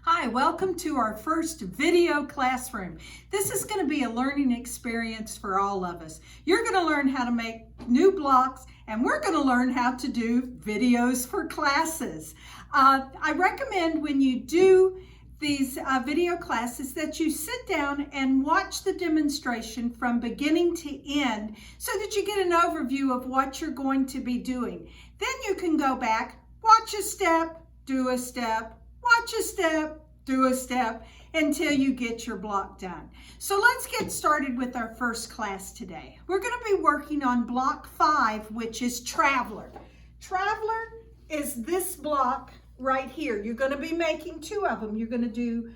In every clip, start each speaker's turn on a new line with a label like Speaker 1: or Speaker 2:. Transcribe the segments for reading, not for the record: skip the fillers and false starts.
Speaker 1: Hi, welcome to our first video classroom. This is going to be a learning experience for all of us. You're going to learn how to make new blocks, and we're going to learn how to do videos for classes. I recommend when you do these video classes that you sit down and watch the demonstration from beginning to end so that you get an overview of what you're going to be doing. Then you can go back, watch a step, do a step, watch a step, do a step until you get your block done. So let's get started with our first class today. We're going to be working on block 5, which is Traveler. Traveler is this block right here. You're going to be making 2 of them. You're going to do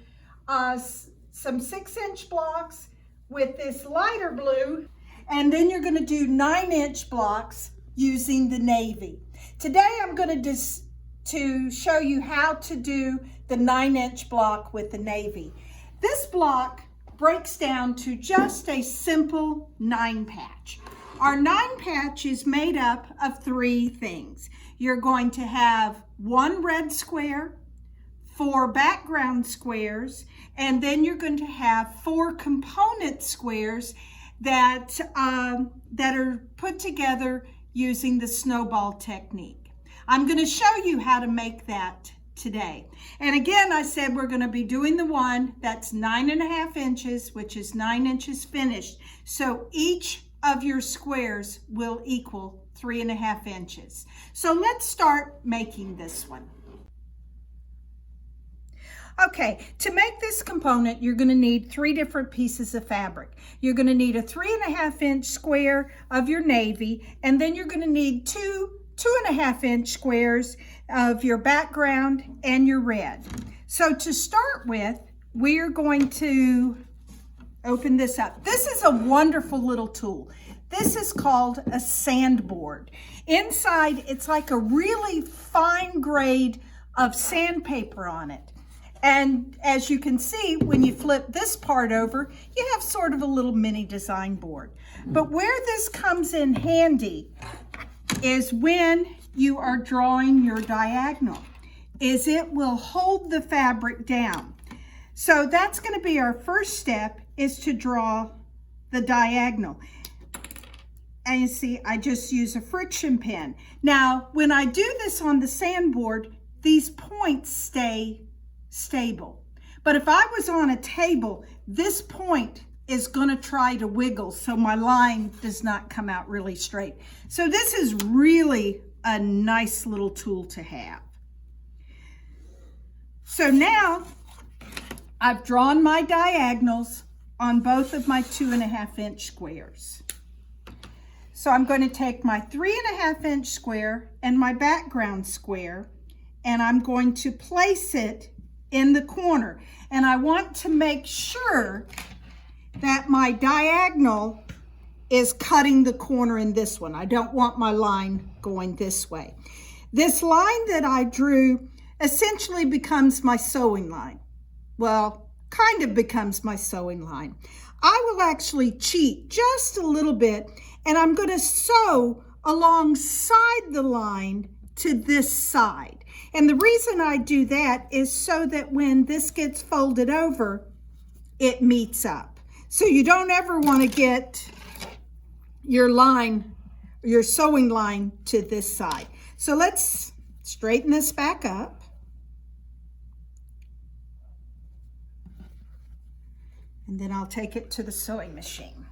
Speaker 1: some 6-inch blocks with this lighter blue, and then you're going to do 9-inch blocks using the navy. Today I'm going to show you how to do the 9-inch block with the navy. This block breaks down to just a simple 9 patch. Our 9 patch is made up of 3 things. You're going to have 1 red square, 4 background squares, and then you're going to have 4 component squares that are put together using the snowball technique. I'm going to show you how to make that today. And again, I said we're going to be doing the one that's 9.5 inches, which is 9 inches finished. So each of your squares will equal 3.5 inches. So let's start making this one. Okay, to make this component, you're going to need 3 different pieces of fabric. You're going to need a 3.5-inch square of your navy, and then you're going to need 2.5-inch squares of your background and your red. So to start with, we are going to open this up. This is a wonderful little tool. This is called a sandboard. Inside, it's like a really fine grade of sandpaper on it. And as you can see, when you flip this part over, you have sort of a little mini design board. But where this comes in handy is when you are drawing your diagonal, is it will hold the fabric down. So that's going to be our first step, is to draw the diagonal. And you see, I just use a friction pen. Now, when I do this on the sandboard, these points stay stable. But if I was on a table, this point is going to try to wiggle so my line does not come out really straight. So this is really a nice little tool to have. So now I've drawn my diagonals on both of my 2.5-inch squares. So I'm going to take my 3.5-inch square and my background square, and I'm going to place it in the corner. And I want to make sure that my diagonal is cutting the corner in this one. I don't want my line going this way. This line that I drew essentially becomes my sewing line. Well, kind of becomes my sewing line. I will actually cheat just a little bit, and I'm going to sew alongside the line to this side. And the reason I do that is so that when this gets folded over, it meets up. So you don't ever want to get your line, your sewing line, to this side. So let's straighten this back up. And then I'll take it to the sewing machine.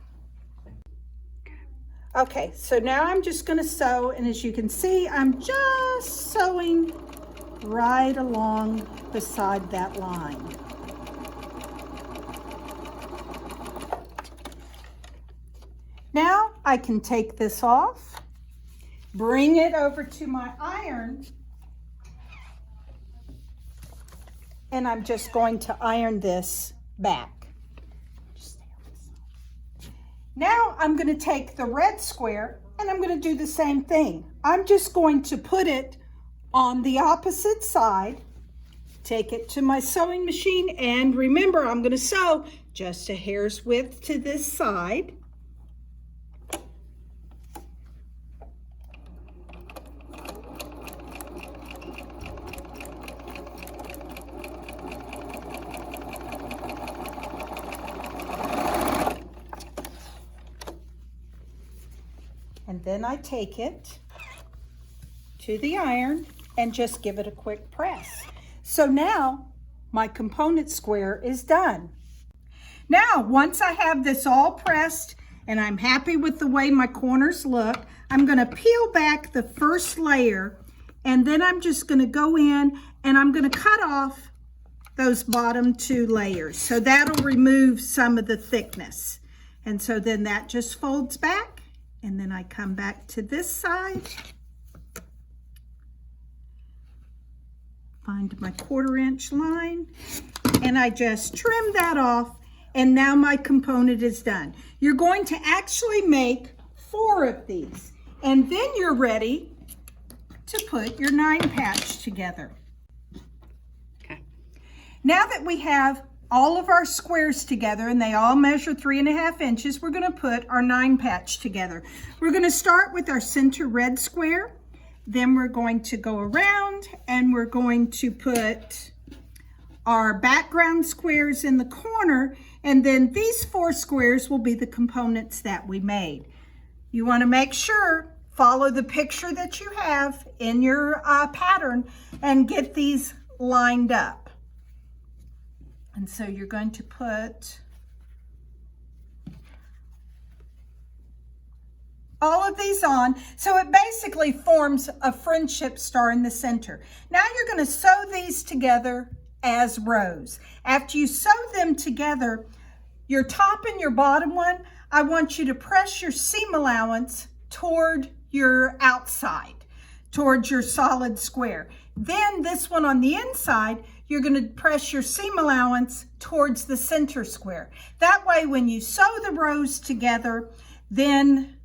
Speaker 1: Okay, so now I'm just going to sew, and as you can see, I'm just sewing right along beside that line. Now I can take this off, bring it over to my iron, and I'm just going to iron this back. Now I'm going to take the red square, and I'm going to do the same thing. I'm just going to put it on the opposite side, take it to my sewing machine, and remember, I'm going to sew just a hair's width to this side. then I take it to the iron and just give it a quick press. So now my component square is done. Now, once I have this all pressed and I'm happy with the way my corners look, I'm going to peel back the first layer, and then I'm just going to go in and I'm going to cut off those bottom 2 layers. So that'll remove some of the thickness. And so then that just folds back, and then I come back to this side, find my 1/4 inch line, and I just trim that off, and now my component is done. You're going to actually make 4 of these, and then you're ready to put your 9 patch together. Okay. Now that we have all of our squares together and they all measure 3.5 inches, we're going to put our 9 patch together. We're going to start with our center red square. Then we're going to go around and we're going to put our background squares in the corner, and then these 4 squares will be the components that we made. You want to make sure, follow the picture that you have in your pattern and get these lined up. And so you're going to put all of these on, so it basically forms a friendship star in the center. Now you're going to sew these together as rows. After you sew them together, your top and your bottom one, I want you to press your seam allowance toward your outside, towards your solid square. Then this one on the inside, you're going to press your seam allowance towards the center square. That way when you sew the rows together, then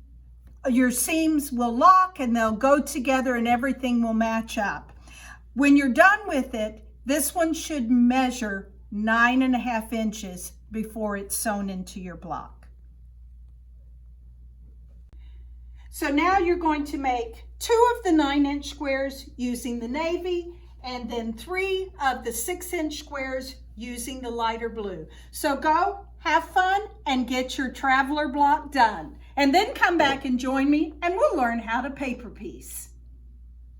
Speaker 1: your seams will lock and they'll go together and everything will match up. When you're done with it, this one should measure 9.5 inches before it's sewn into your block. So now you're going to make 2 of the 9-inch squares using the navy, and then 3 of the 6-inch squares using the lighter blue. So go, have fun, and get your traveler block done. And then come back and join me and we'll learn how to paper piece.